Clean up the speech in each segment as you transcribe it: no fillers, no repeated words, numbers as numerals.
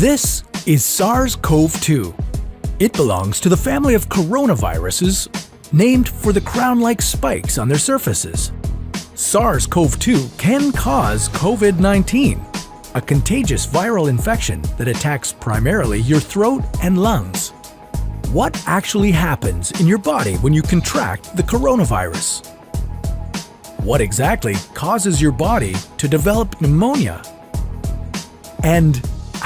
This is SARS-CoV-2. It belongs to the family of coronaviruses named for the crown-like spikes on their surfaces. SARS-CoV-2 can cause COVID-19, a contagious viral infection that attacks primarily your throat and lungs. What actually happens in your body when you contract the coronavirus? What exactly causes your body to develop pneumonia? And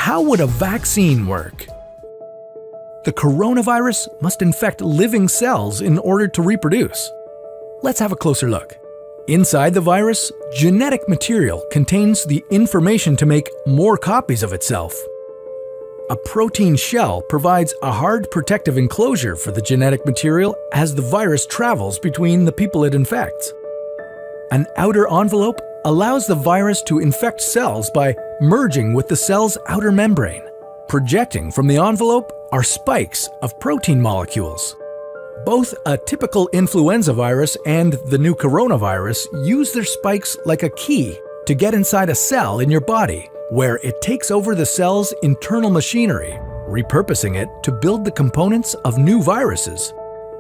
how would a vaccine work? The coronavirus must infect living cells in order to reproduce. Let's have a closer look. Inside the virus, genetic material contains the information to make more copies of itself. A protein shell provides a hard protective enclosure for the genetic material as the virus travels between the people it infects. An outer envelope allows the virus to infect cells by merging with the cell's outer membrane. Projecting from the envelope are spikes of protein molecules. Both a typical influenza virus and the new coronavirus use their spikes like a key to get inside a cell in your body, where it takes over the cell's internal machinery, repurposing it to build the components of new viruses.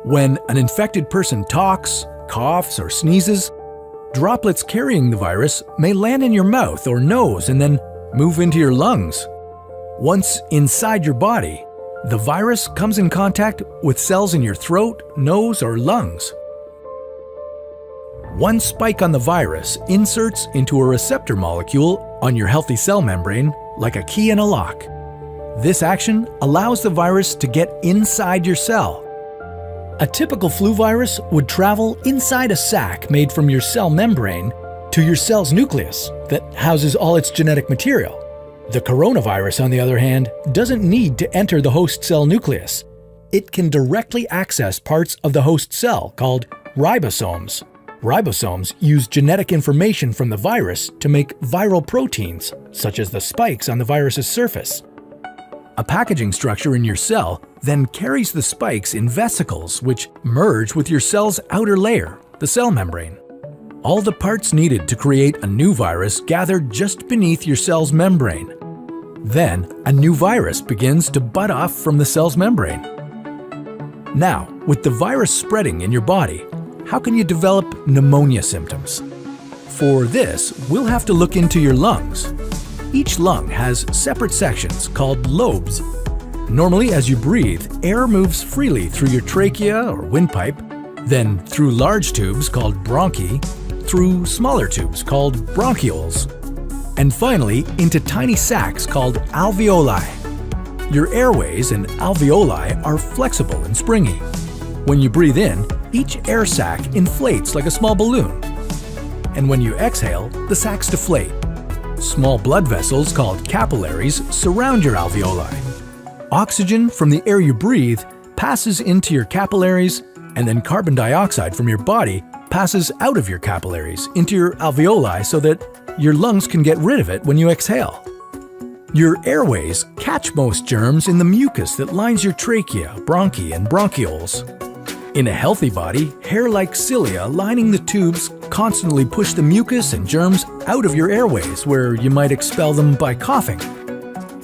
When an infected person talks, coughs, or sneezes, droplets carrying the virus may land in your mouth or nose and then move into your lungs. Once inside your body, the virus comes in contact with cells in your throat, nose, or lungs. One spike on the virus inserts into a receptor molecule on your healthy cell membrane like a key in a lock. This action allows the virus to get inside your cell. A typical flu virus would travel inside a sac made from your cell membrane to your cell's nucleus that houses all its genetic material. The coronavirus, on the other hand, doesn't need to enter the host cell nucleus. It can directly access parts of the host cell called ribosomes. Ribosomes use genetic information from the virus to make viral proteins, such as the spikes on the virus's surface. A packaging structure in your cell then carries the spikes in vesicles which merge with your cell's outer layer, the cell membrane. All the parts needed to create a new virus gather just beneath your cell's membrane. Then, a new virus begins to bud off from the cell's membrane. Now, with the virus spreading in your body, how can you develop pneumonia symptoms? For this, we'll have to look into your lungs. Each lung has separate sections called lobes. Normally, as you breathe, air moves freely through your trachea or windpipe, then through large tubes called bronchi, through smaller tubes called bronchioles, and finally into tiny sacs called alveoli. Your airways and alveoli are flexible and springy. When you breathe in, each air sac inflates like a small balloon. And when you exhale, the sacs deflate. Small blood vessels called capillaries surround your alveoli. Oxygen from the air you breathe passes into your capillaries, and then carbon dioxide from your body passes out of your capillaries into your alveoli so that your lungs can get rid of it when you exhale. Your airways catch most germs in the mucus that lines your trachea, bronchi, and bronchioles. In a healthy body, hair-like cilia lining the tubes constantly push the mucus and germs out of your airways, where you might expel them by coughing.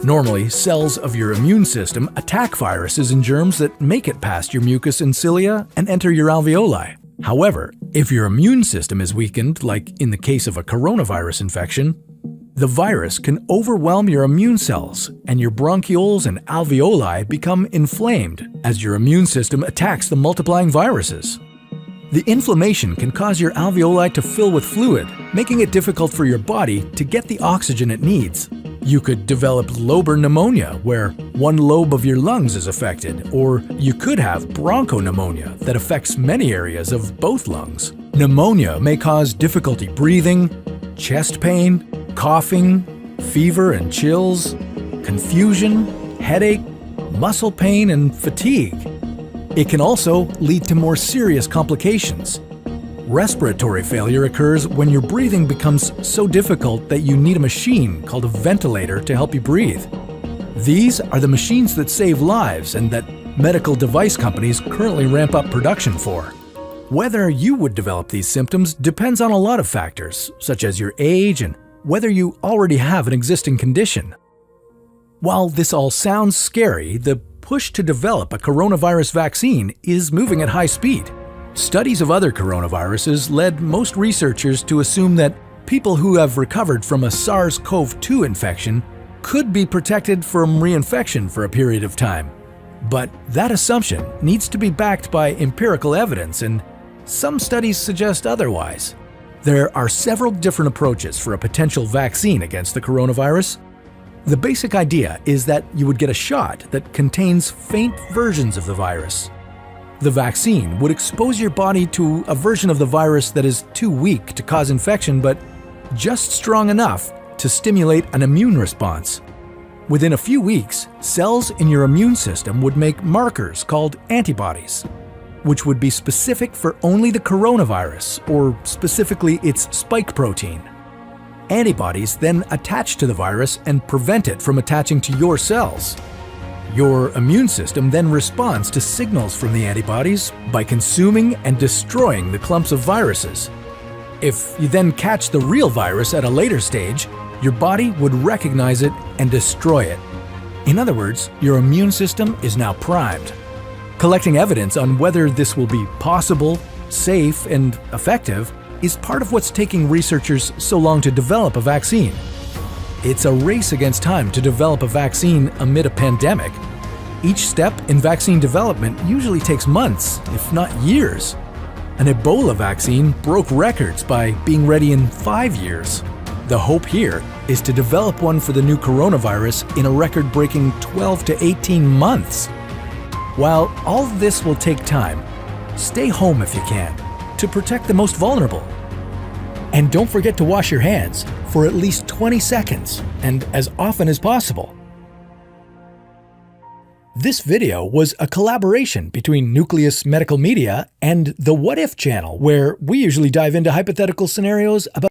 Normally, cells of your immune system attack viruses and germs that make it past your mucus and cilia and enter your alveoli. However, if your immune system is weakened, like in the case of a coronavirus infection, the virus can overwhelm your immune cells, and your bronchioles and alveoli become inflamed as your immune system attacks the multiplying viruses. The inflammation can cause your alveoli to fill with fluid, making it difficult for your body to get the oxygen it needs. You could develop lobar pneumonia, where one lobe of your lungs is affected, or you could have bronchopneumonia that affects many areas of both lungs. Pneumonia may cause difficulty breathing, chest pain, coughing, fever and chills, confusion, headache, muscle pain, and fatigue. It can also lead to more serious complications. Respiratory failure occurs when your breathing becomes so difficult that you need a machine called a ventilator to help you breathe. These are the machines that save lives and that medical device companies currently ramp up production for. Whether you would develop these symptoms depends on a lot of factors, such as your age and whether you already have an existing condition. While this all sounds scary, the push to develop a coronavirus vaccine is moving at high speed. Studies of other coronaviruses led most researchers to assume that people who have recovered from a SARS-CoV-2 infection could be protected from reinfection for a period of time. But that assumption needs to be backed by empirical evidence, and some studies suggest otherwise. There are several different approaches for a potential vaccine against the coronavirus. The basic idea is that you would get a shot that contains faint versions of the virus. The vaccine would expose your body to a version of the virus that is too weak to cause infection, but just strong enough to stimulate an immune response. Within a few weeks, cells in your immune system would make markers called antibodies, which would be specific for only the coronavirus, or specifically its spike protein. Antibodies then attach to the virus and prevent it from attaching to your cells. Your immune system then responds to signals from the antibodies by consuming and destroying the clumps of viruses. If you then catch the real virus at a later stage, your body would recognize it and destroy it. In other words, your immune system is now primed. Collecting evidence on whether this will be possible, safe, and effective is part of what's taking researchers so long to develop a vaccine. It's a race against time to develop a vaccine amid a pandemic. Each step in vaccine development usually takes months, if not years. An Ebola vaccine broke records by being ready in 5 years. The hope here is to develop one for the new coronavirus in a record-breaking 12 to 18 months. While all of this will take time, stay home if you can, to protect the most vulnerable. And don't forget to wash your hands for at least 20 seconds and as often as possible. This video was a collaboration between Nucleus Medical Media and the What If channel, where we usually dive into hypothetical scenarios about